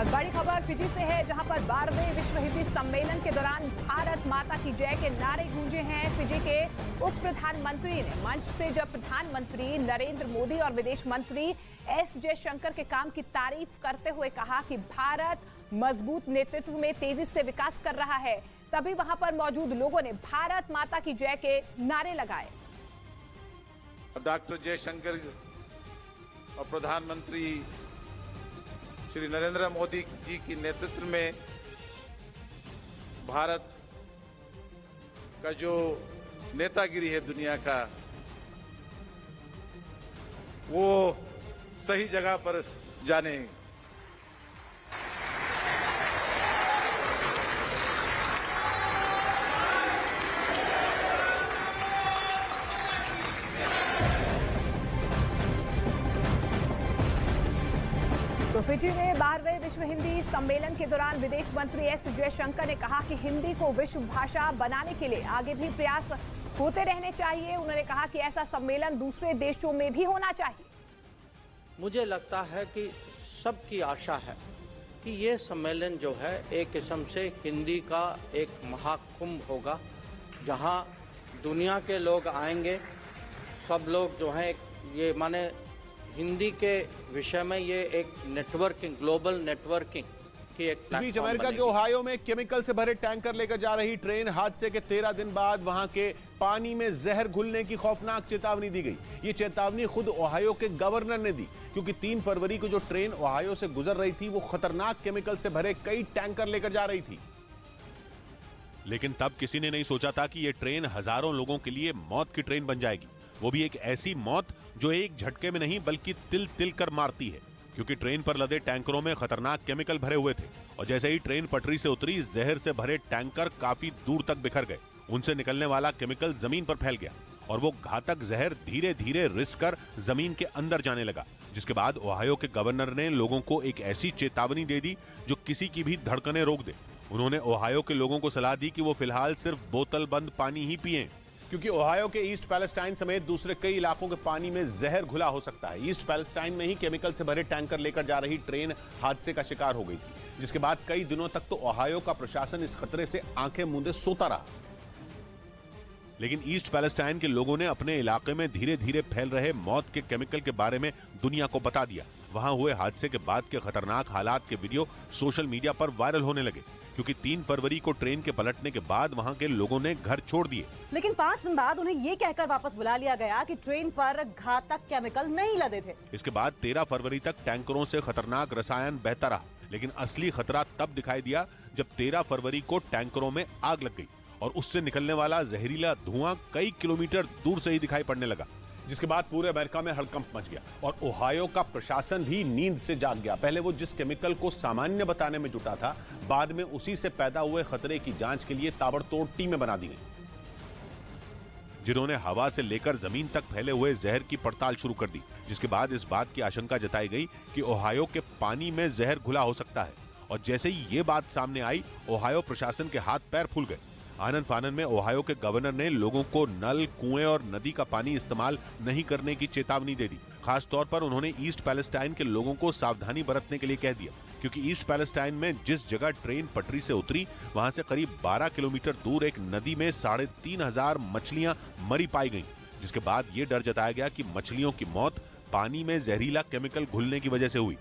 और बड़ी खबर फिजी से है, जहां पर 12वें विश्व हिंदी सम्मेलन के दौरान भारत माता की जय के नारे गूंजे हैं। फिजी के उप प्रधानमंत्री ने मंच से जब प्रधानमंत्री नरेंद्र मोदी और विदेश मंत्री एस जयशंकर के काम की तारीफ करते हुए कहा कि भारत मजबूत नेतृत्व में तेजी से विकास कर रहा है, तभी वहां पर मौजूद लोगों ने भारत माता की जय के नारे लगाए। डॉक्टर जयशंकर और प्रधानमंत्री श्री नरेंद्र मोदी जी की नेतृत्व में भारत का जो नेतागिरी है दुनिया का, वो सही जगह पर जाने। तो फिजी में 12वें विश्व हिंदी सम्मेलन के दौरान विदेश मंत्री एस जयशंकर ने कहा कि हिंदी को विश्व भाषा बनाने के लिए आगे भी प्रयास होते रहने चाहिए। उन्होंने कहा कि ऐसा सम्मेलन दूसरे देशों में भी होना चाहिए। मुझे लगता है कि सबकी आशा है कि ये सम्मेलन जो है एक किस्म से हिंदी का एक महाकुंभ होगा, जहां दुनिया के लोग आएंगे। सब लोग जो हैं ये माने हिंदी के विषय में ये एक नेटवर्किंग, ग्लोबल नेटवर्किंग की एक बीच अमेरिका के ओहायो में केमिकल से भरे टैंकर लेकर जा रही ट्रेन हादसे के 13 दिन बाद वहां के पानी में जहर घुलने की खौफनाक चेतावनी दी गई। ये चेतावनी खुद ओहायो के गवर्नर ने दी, क्योंकि 3 फरवरी को जो ट्रेन ओहायो से गुजर रही थी वो खतरनाक केमिकल से भरे कई टैंकर लेकर जा रही थी। लेकिन तब किसी ने नहीं सोचा था कि ये ट्रेन हजारों लोगों के लिए मौत की ट्रेन बन जाएगी, वो भी एक ऐसी मौत जो एक झटके में नहीं बल्कि तिल तिल कर मारती है, क्योंकि ट्रेन पर लदे टैंकरों में खतरनाक केमिकल भरे हुए थे और जैसे ही ट्रेन पटरी से उतरी, जहर से भरे टैंकर काफी दूर तक बिखर गए। उनसे निकलने वाला केमिकल जमीन पर फैल गया और वो घातक जहर धीरे धीरे रिस कर जमीन के अंदर जाने लगा, जिसके बाद ओहायो के गवर्नर ने लोगों को एक ऐसी चेतावनी दे दी जो किसी की भी धड़कनें रोक दे। उन्होंने ओहायो के लोगों को सलाह दी कि वो फिलहाल सिर्फ बोतल बंद पानी ही पिएं, क्योंकि ओहायो के ईस्ट पैलेस्टाइन समेत दूसरे कई इलाकों के पानी में जहर घुला हो सकता है। ईस्ट पैलेस्टाइन में ही केमिकल से भरे टैंकर लेकर जा रही ट्रेन हादसे का शिकार हो गई थी, जिसके बाद कई दिनों तक तो ओहायो का प्रशासन इस खतरे से आंखें मूंदे सोता रहा। लेकिन ईस्ट पैलेस्टाइन के लोगों ने अपने इलाके में धीरे धीरे फैल रहे मौत के केमिकल के बारे में दुनिया को बता दिया। वहां हुए हादसे के बाद के खतरनाक हालात के वीडियो सोशल मीडिया पर वायरल होने लगे, क्योंकि 3 फरवरी को ट्रेन के पलटने के बाद वहां के लोगों ने घर छोड़ दिए। लेकिन 5 दिन बाद उन्हें ये कहकर वापस बुला लिया गया कि ट्रेन पर घातक केमिकल नहीं लदे थे। इसके बाद 13 फरवरी तक टैंकरों से खतरनाक रसायन बहता रहा, लेकिन असली खतरा तब दिखाई दिया जब 13 फरवरी को टैंकरों में आग लग गई और उससे निकलने वाला जहरीला धुआं कई किलोमीटर दूर से ही दिखाई पड़ने लगा, जिसके बाद पूरे अमेरिका में हड़कंप मच गया और ओहायो का प्रशासन भी नींद से जाग गया। पहले वो जिस केमिकल को सामान्य बताने में जुटा था, बाद में उसी से पैदा हुए खतरे की जांच के लिए ताबड़तोड़ टीमें बना दी गई, जिन्होंने हवा से लेकर जमीन तक फैले हुए जहर की पड़ताल शुरू कर दी। जिसके बाद इस बात की आशंका जताई गई कि ओहायो के पानी में जहर घुला हो सकता है, और जैसे ही ये बात सामने आई, ओहायो प्रशासन के हाथ पैर फूल गए। आनन फानन में ओहायो के गवर्नर ने लोगों को नल, कुएं और नदी का पानी इस्तेमाल नहीं करने की चेतावनी दे दी। खास तौर पर उन्होंने ईस्ट पैलेस्टाइन के लोगों को सावधानी बरतने के लिए कह दिया, क्योंकि ईस्ट पैलेस्टाइन में जिस जगह ट्रेन पटरी से उतरी, वहां से करीब 12 किलोमीटर दूर एक नदी में 3,500 मछलियां मरी पाई गईं, जिसके बाद ये डर जताया गया कि मछलियों की मौत पानी में जहरीला केमिकल घुलने की वजह से हुई।